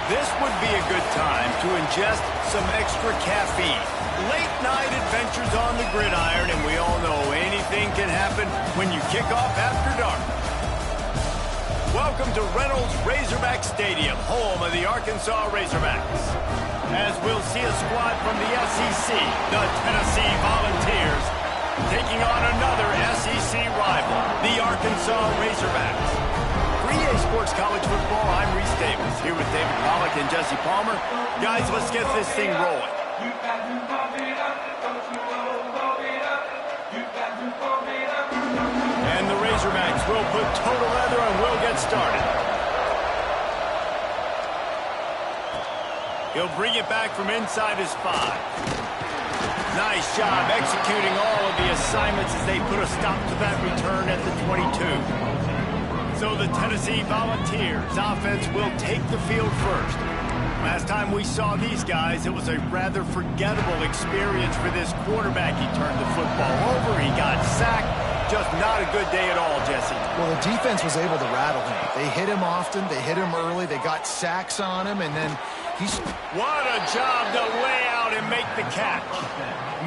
This would be a good time to ingest some extra caffeine. Late night adventures on the gridiron, and we all know anything can happen when you kick off after dark. Welcome to Reynolds Razorback Stadium, home of the Arkansas Razorbacks. As we'll see a squad from the SEC, the Tennessee Volunteers, taking on another SEC rival, the Arkansas Razorbacks. For EA Sports College Football, I'm Reese Davis, here with David Pollack and Jesse Palmer. Guys, let's get this thing rolling. And the Razorbacks will put total leather and we'll get started. He'll bring it back from inside his 5. Nice job executing all of the assignments as they put a stop to that return at the 22. So the Tennessee Volunteers offense will take the field first. Last time we saw these guys, it was a rather forgettable experience for this quarterback. He turned the football over, he got sacked. Just not a good day at all, Jesse. Well, the defense was able to rattle him. They hit him often, they hit him early, they got sacks on him, and then he's... What a job to lay out and make the catch.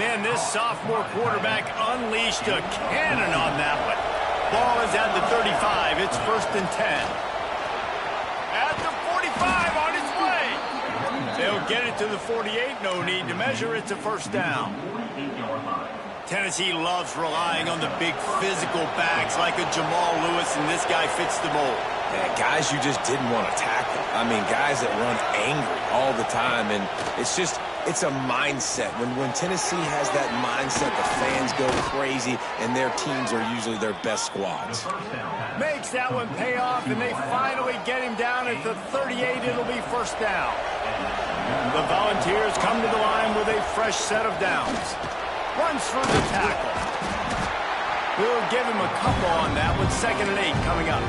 Man, this sophomore quarterback unleashed a cannon on that one. Ball is at the 35. It's 1st and 10. At the 45, on its way. They'll get it to the 48. No need to measure. It's a 1st down. Tennessee loves relying on the big physical backs like a Jamal Lewis, and this guy fits the mold. Yeah, guys you just didn't want to tackle. I mean, guys that run angry all the time, and it's a mindset. When Tennessee has that mindset, the fans go crazy, and their teams are usually their best squads. Makes that one pay off, and they finally get him down at the 38. It'll be 1st down. The Volunteers come to the line with a fresh set of downs. Runs through the tackle. We'll give him a couple on that with 2nd and 8 coming up.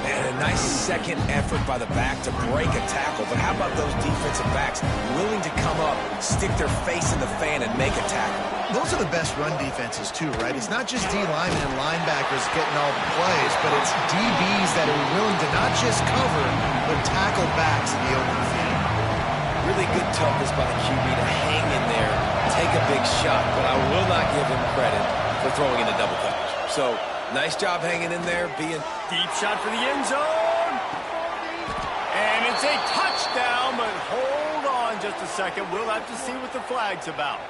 And a nice second effort by the back to break a tackle. But how about those defensive backs willing to come up, stick their face in the fan, and make a tackle? Those are the best run defenses, too, right? It's not just D linemen and linebackers getting all the plays, but it's DBs that are willing to not just cover, but tackle backs in the open field. Really good toughness by the QB to hang in there, take a big shot, but I will not give him credit for throwing in a double coverage. So, nice job hanging in there, being... Deep shot for the end zone. And it's a touchdown, but hold on just a second. We'll have to see what the flag's about.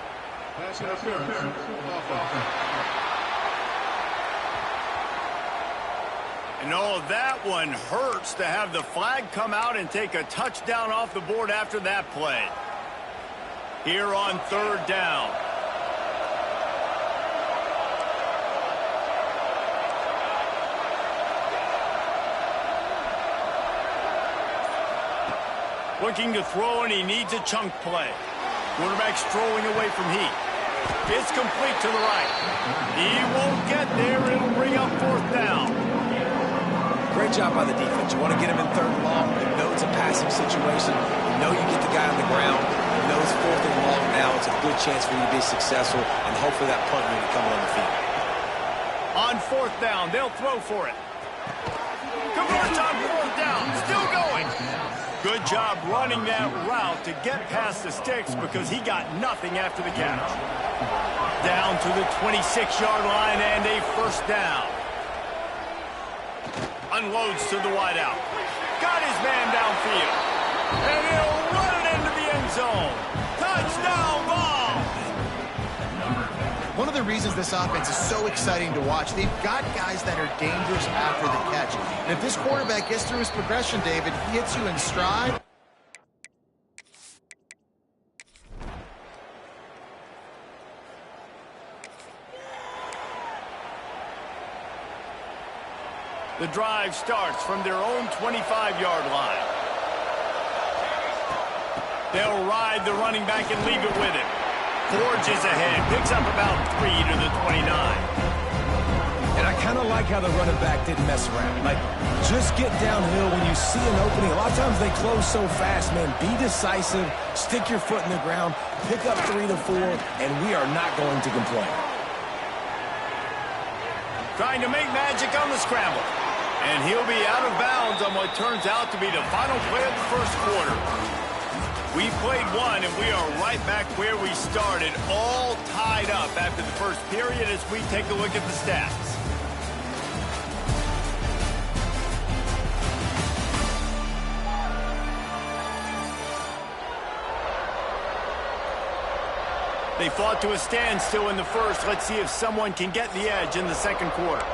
And oh, that one hurts to have the flag come out and take a touchdown off the board after that play. Here on 3rd down. Looking to throw, and he needs a chunk play. Quarterback strolling away from heat. It's complete to the right. He won't get there. It'll bring up 4th down. Great job by the defense. You want to get him in 3rd and long. You know it's a passing situation. You know you get the guy on the ground. You know it's 4th and long now. It's a good chance for you to be successful, and hopefully that punt will be coming on the field. On 4th down, they'll throw for it. Converts on 4th down. Still going. Good job running that route to get past the sticks because he got nothing after the catch. Down to the 26-yard line and a 1st down. Unloads to the wideout. Got his man downfield. And he'll run it into the end zone. Touchdown ball! One of the reasons this offense is so exciting to watch, they've got guys that are dangerous after the catch. And if this quarterback gets through his progression, David, he hits you in stride. The drive starts from their own 25-yard line. They'll ride the running back and leave it with him. Forges ahead, picks up about 3 to the 29. And I kind of like how the running back didn't mess around. Like, just get downhill when you see an opening. A lot of times they close so fast, man. Be decisive, stick your foot in the ground, pick up 3 to 4, and we are not going to complain. Trying to make magic on the scramble. And he'll be out of bounds on what turns out to be the final play of the first quarter. We played one, and we are right back where we started, all tied up after the first period as we take a look at the stats. They fought to a standstill in the first. Let's see if someone can get the edge in the second quarter.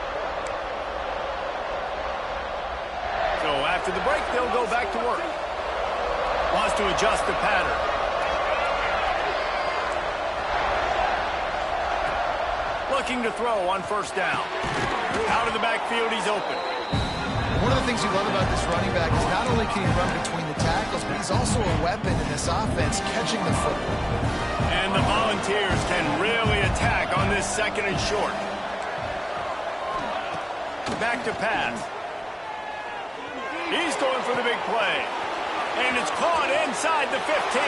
So after the break, they'll go back to work. Wants to adjust the pattern. Looking to throw on first down. Out of the backfield, he's open. One of the things you love about this running back is not only can he run between the tackles, but he's also a weapon in this offense, catching the football. And the Volunteers can really attack on this second and short. Back to pass. He's going for the big play. And it's caught inside the 15.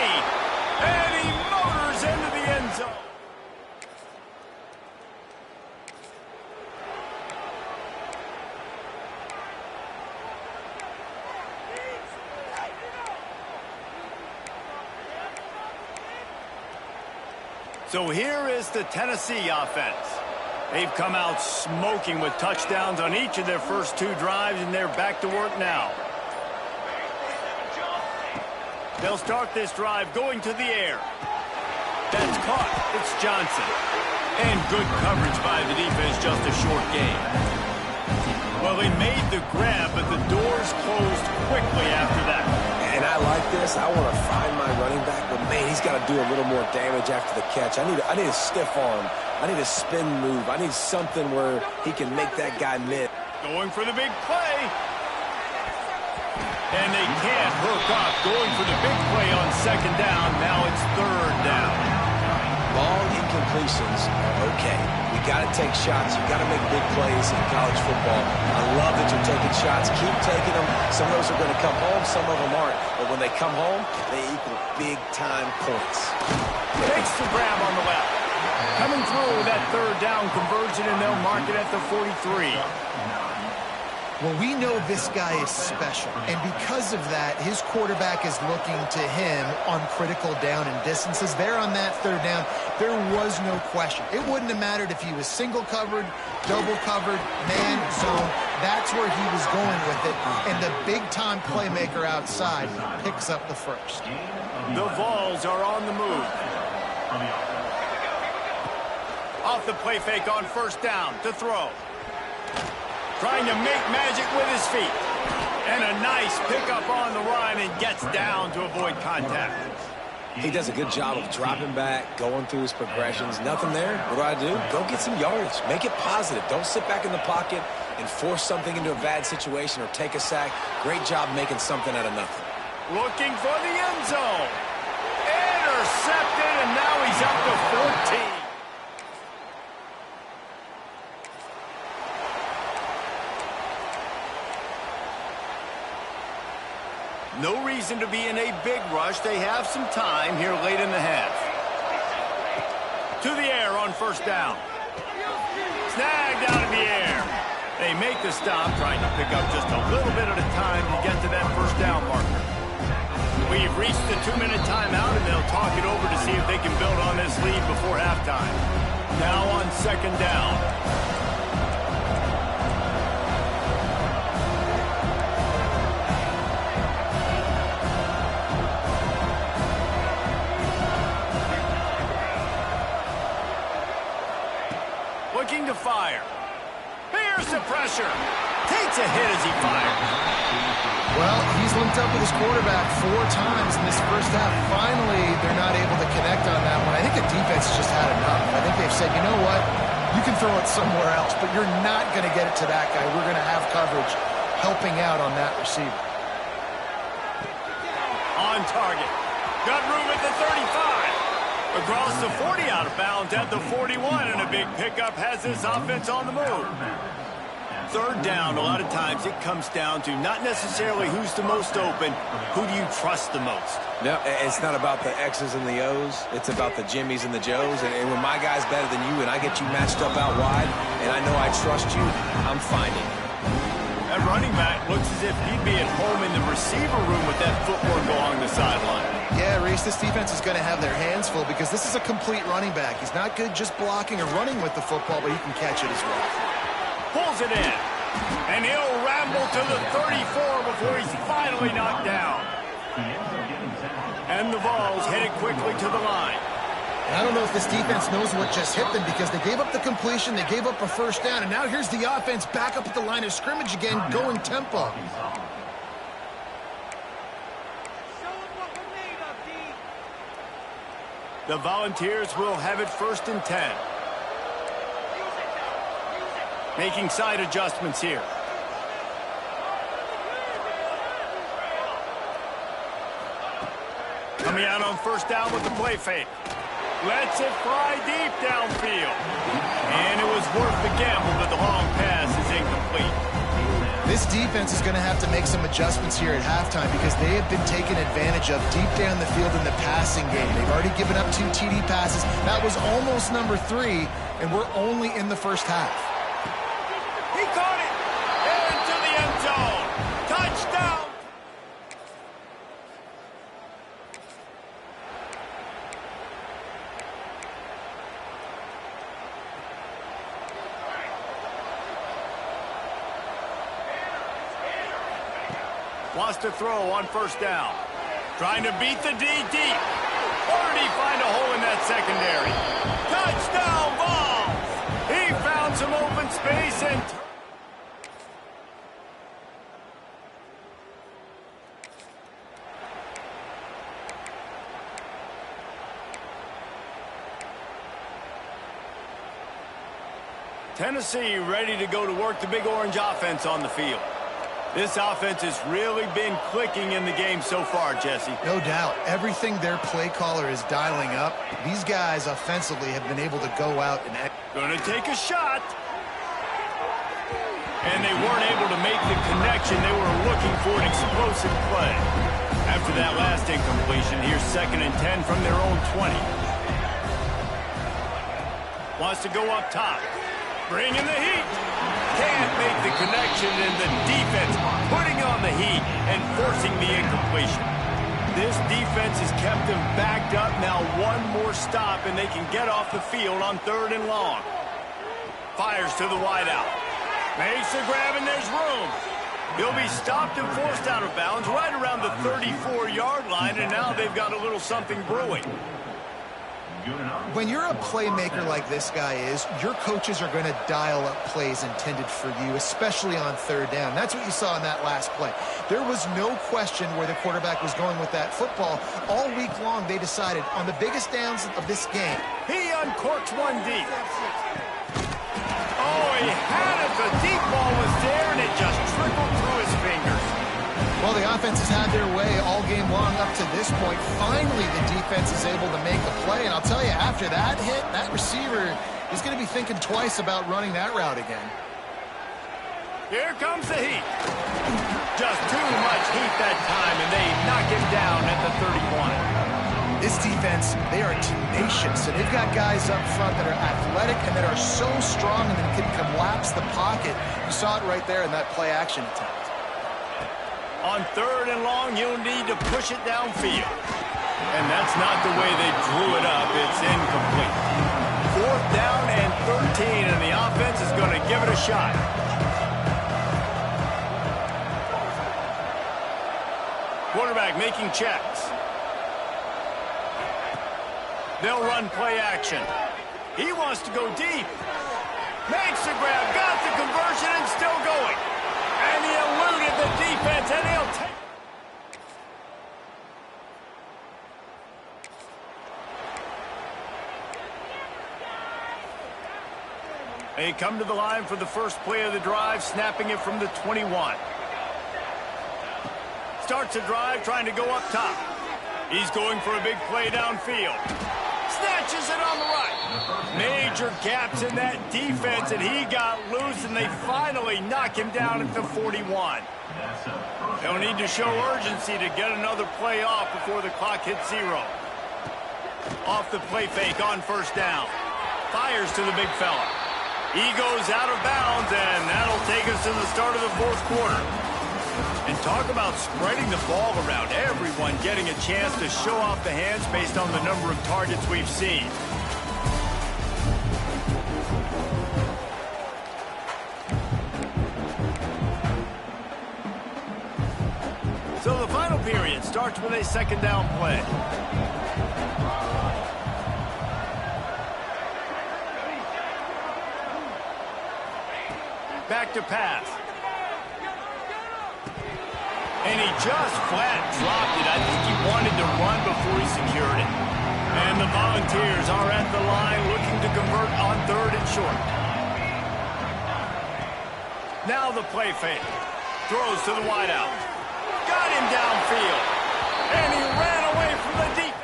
And he motors into the end zone. So here is the Tennessee offense. They've come out smoking with touchdowns on each of their first two drives, and they're back to work now. They'll start this drive going to the air. That's caught. It's Johnson. And good coverage by the defense, just a short gain. Well, they made the grab, but the doors closed quickly after that. And I like this. I want to find my running back, but man, he's got to do a little more damage after the catch. I need a stiff arm. I need a spin move. I need something where he can make that guy miss. Going for the big play. And they can't hook up. Going for the big play on second down. Now it's third down. Long incompletions are okay. We got to take shots. You got to make big plays in college football. I love that you're taking shots. Keep taking them. Some of those are going to come home. Some of them aren't. But when they come home, they equal big-time points. Takes the grab on the left. Coming through that third down conversion, and they'll mark it at the 43. Well, we know this guy is special, and because of that, his quarterback is looking to him on critical down and distances. There on that third down, there was no question. It wouldn't have mattered if he was single covered, double covered, man, zone. That's where he was going with it, and the big-time playmaker outside picks up the first. The Vols are on the move. Off the play fake on first down to throw. Trying to make magic with his feet. And a nice pickup on the run and gets down to avoid contact. He does a good job of dropping back, going through his progressions. Nothing there. What do? Go get some yardage. Make it positive. Don't sit back in the pocket and force something into a bad situation or take a sack. Great job making something out of nothing. Looking for the end zone. Intercepted, and now he's up to 14. No reason to be in a big rush. They have some time here late in the half. To the air on first down. Snagged out in the air. They make the stop, trying to pick up just a little bit at a time to get to that first down marker. We've reached the 2-minute timeout, and they'll talk it over to see if they can build on this lead before halftime. Now on second down. Looking to fire. Here's the pressure. Takes a hit as he fires. Well, he's linked up with his quarterback 4 times in this first half. Finally, they're not able to connect on that one. I think the defense just had enough. I think they've said, you know what? You can throw it somewhere else, but you're not going to get it to that guy. We're going to have coverage helping out on that receiver. On target. Got room at the 35. Across the 40, out of bounds at the 41, and a big pickup has this offense on the move. Third down, a lot of times it comes down to not necessarily who's the most open, who do you trust the most? No, it's not about the X's and the O's. It's about the Jimmys and the Joes. And when my guy's better than you and I get you matched up out wide, and I know I trust you, I'm finding you. That running back looks as if he'd be at home in the receiver room with that footwork along the sideline. Yeah, Reese, this defense is going to have their hands full because this is a complete running back. He's not good just blocking or running with the football, but he can catch it as well. Pulls it in. And he'll ramble to the 34 before he's finally knocked down. And the ball's headed quickly to the line. And I don't know if this defense knows what just hit them because they gave up the completion, they gave up a first down, and now here's the offense back up at the line of scrimmage again, going tempo. The Volunteers will have it 1st and 10. Making side adjustments here. Coming out on 1st down with the play fake. Lets it fly deep downfield. And it was worth the gamble, but the long pass is incomplete. This defense is going to have to make some adjustments here at halftime because they have been taken advantage of deep down the field in the passing game. They've already given up 2 TD passes. That was almost number 3, and we're only in the first half. He caught it! Into the end zone! Touchdown! Wants to throw on 1st down. Trying to beat the D deep. Or did he find a hole in that secondary? Touchdown ball! He found some open space and... Tennessee ready to go to work the Big Orange offense on the field. This offense has really been clicking in the game so far, Jesse. No doubt. Everything their play caller is dialing up, these guys offensively have been able to go out and... Gonna take a shot. And they weren't able to make the connection. They were looking for an explosive play. After that last incompletion, here's 2nd and 10 from their own 20. Wants to go up top. Bring in the heat. Can't make the connection, and the defense putting on the heat and forcing the incompletion. This defense has kept them backed up. Now 1 more stop, and they can get off the field on 3rd and long. Fires to the wideout. Makes the grab, and there's room. He'll be stopped and forced out of bounds right around the 34-yard line, and now they've got a little something brewing. When you're a playmaker like this guy is, your coaches are going to dial up plays intended for you, especially on 3rd down. That's what you saw in that last play. There was no question where the quarterback was going with that football. All week long, they decided on the biggest downs of this game. He uncorks 1 deep. Oh, he had it. The deep ball was there, and it just trickled through his fingers. Well, the offense has had their way all game long up to this point. Finally, the defense is able to make a play. And I'll tell you, after that hit, that receiver is going to be thinking twice about running that route again. Here comes the heat. Just too much heat that time, and they knock him down at the 31. This defense, they are tenacious. And they've got guys up front that are athletic and that are so strong and that can collapse the pocket. You saw it right there in that play-action attempt. On 3rd and long, you'll need to push it downfield. And that's not the way they drew it up. It's incomplete. 4th down and 13, and the offense is going to give it a shot. Quarterback making checks. They'll run play action. He wants to go deep. Makes the grab, got the conversion, and still going. And he eluded the defense, and he'll take... They come to the line for the first play of the drive, snapping it from the 21. Starts a drive, trying to go up top. He's going for a big play downfield. Snatches it on the right. Major gaps in that defense, and he got loose, and they finally knock him down at the 41. They'll need to show urgency to get another play off before the clock hits 0. Off the play fake on 1st down. Fires to the big fella. He goes out of bounds, and that'll take us to the start of the fourth quarter. And talk about spreading the ball around. Everyone getting a chance to show off the hands based on the number of targets we've seen. So the final period starts with a second down play. Back to pass. And he just flat dropped it. I think he wanted to run before he secured it. And the Volunteers are at the line looking to convert on 3rd and short. Now the play fake. Throws to the wideout. Got him downfield. And he ran away from the deep.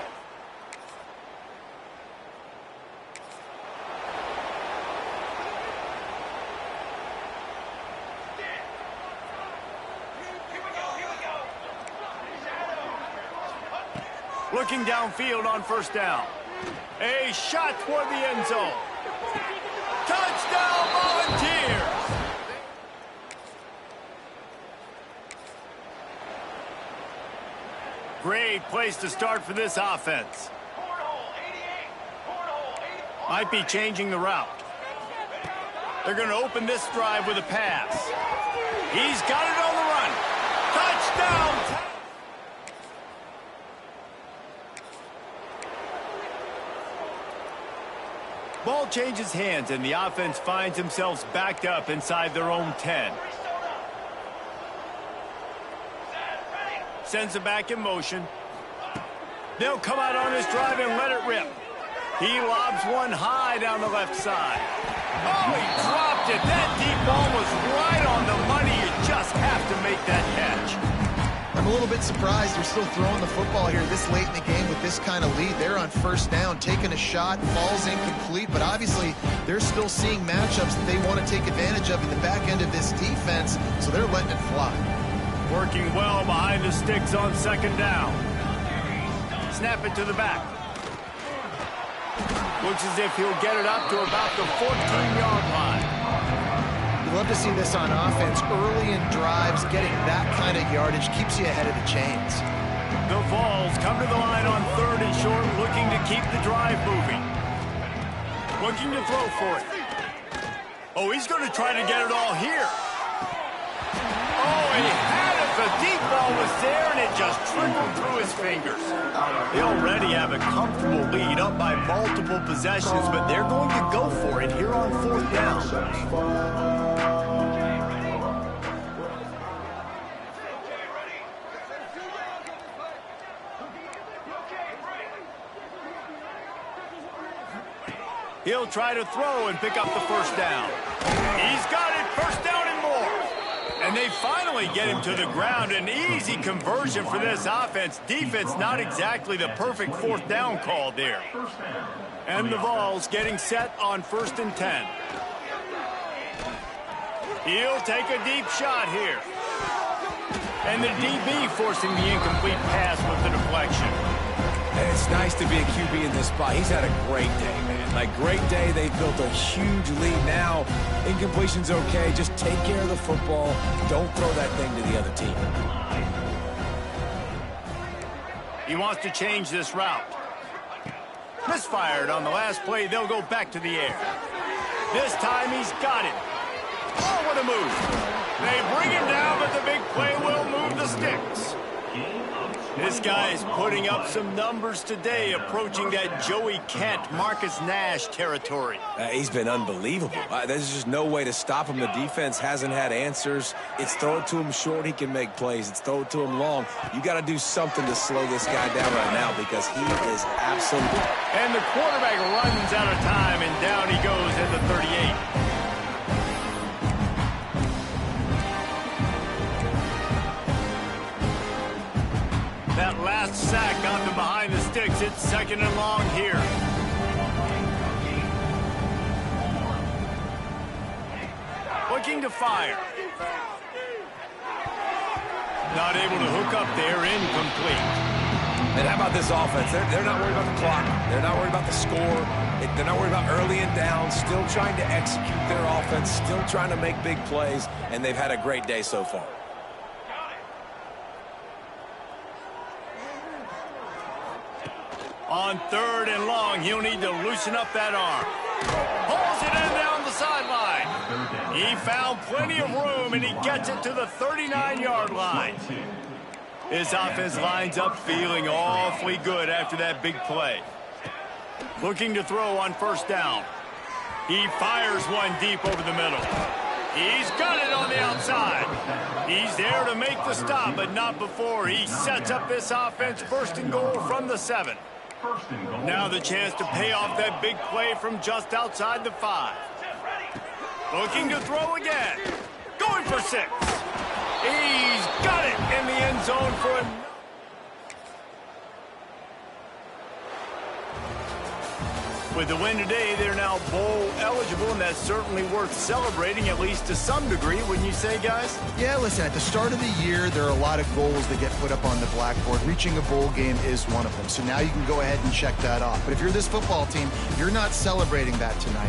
Looking downfield on 1st down. A shot toward the end zone. Touchdown, Volunteers! Great place to start for this offense. Might be changing the route. They're going to open this drive with a pass. He's got it on the run. Touchdown! Ball changes hands, and the offense finds themselves backed up inside their own 10. Sends it back in motion. They'll come out on this drive and let it rip. He lobs one high down the left side. Oh, he dropped it. That deep ball was right on the money. You just have to make that catch. I'm a little bit surprised they're still throwing the football here this late in the game with this kind of lead. They're on 1st down, taking a shot, falls incomplete, but obviously they're still seeing matchups that they want to take advantage of in the back end of this defense, so they're letting it fly. Working well behind the sticks on 2nd down. Snap it to the back. Looks as if he'll get it up to about the 14-yard line. You love to see this on offense. Early in drives, getting that kind of yardage keeps you ahead of the chains. The Vols come to the line on 3rd and short, looking to keep the drive moving. Looking to throw for it. Oh, he's going to try to get it all here. Oh, he had it. The deep ball was there, and it just trickled through his fingers. They already have a comfortable lead, up by multiple possessions, but they're going to go for it here on 4th down. He'll try to throw and pick up the 1st down. He's got it, 1st down and more. And they finally get him to the ground. An easy conversion for this offense. Defense not exactly the perfect 4th down call there. And the Vols getting set on 1st and 10. He'll take a deep shot here. And the DB forcing the incomplete pass with the deflection. And it's nice to be a QB in this spot. He's had a great day, man. Like, great day. They've built a huge lead now. Incompletion's okay. Just take care of the football. Don't throw that thing to the other team. He wants to change this route. Misfired on the last play. They'll go back to the air. This time he's got it. Oh, what a move. They bring him down, but the big play will move the sticks. This guy is putting up some numbers today, approaching that Joey Kent, Marcus Nash territory. He's been unbelievable. There's just no way to stop him. The defense hasn't had answers. It's throw it to him short, he can make plays. It's throw it to him long. You got to do something to slow this guy down right now because he is absolutely... And the quarterback runs out of time, and down he goes at the 38. That last sack got them behind the sticks. It's 2nd and long here. Looking to fire. Not able to hook up there, incomplete. And how about this offense? They're not worried about the clock. They're not worried about the score. They're not worried about early and down. Still trying to execute their offense. Still trying to make big plays. And they've had a great day so far. On 3rd and long, he'll need to loosen up that arm. Pulls it in down the sideline. He found plenty of room, and he gets it to the 39-yard line. His offense lines up feeling awfully good after that big play. Looking to throw on 1st down. He fires one deep over the middle. He's got it on the outside. He's there to make the stop, but not before he sets up this offense 1st and goal from the 7. Now the chance to pay off that big play from just outside the 5. Looking to throw again. Going for 6. He's got it in the end zone for a... With the win today, they're now bowl eligible, and that's certainly worth celebrating, at least to some degree, wouldn't you say, guys? Yeah, listen, at the start of the year, there are a lot of goals that get put up on the blackboard. Reaching a bowl game is one of them. So now you can go ahead and check that off. But if you're this football team, you're not celebrating that tonight.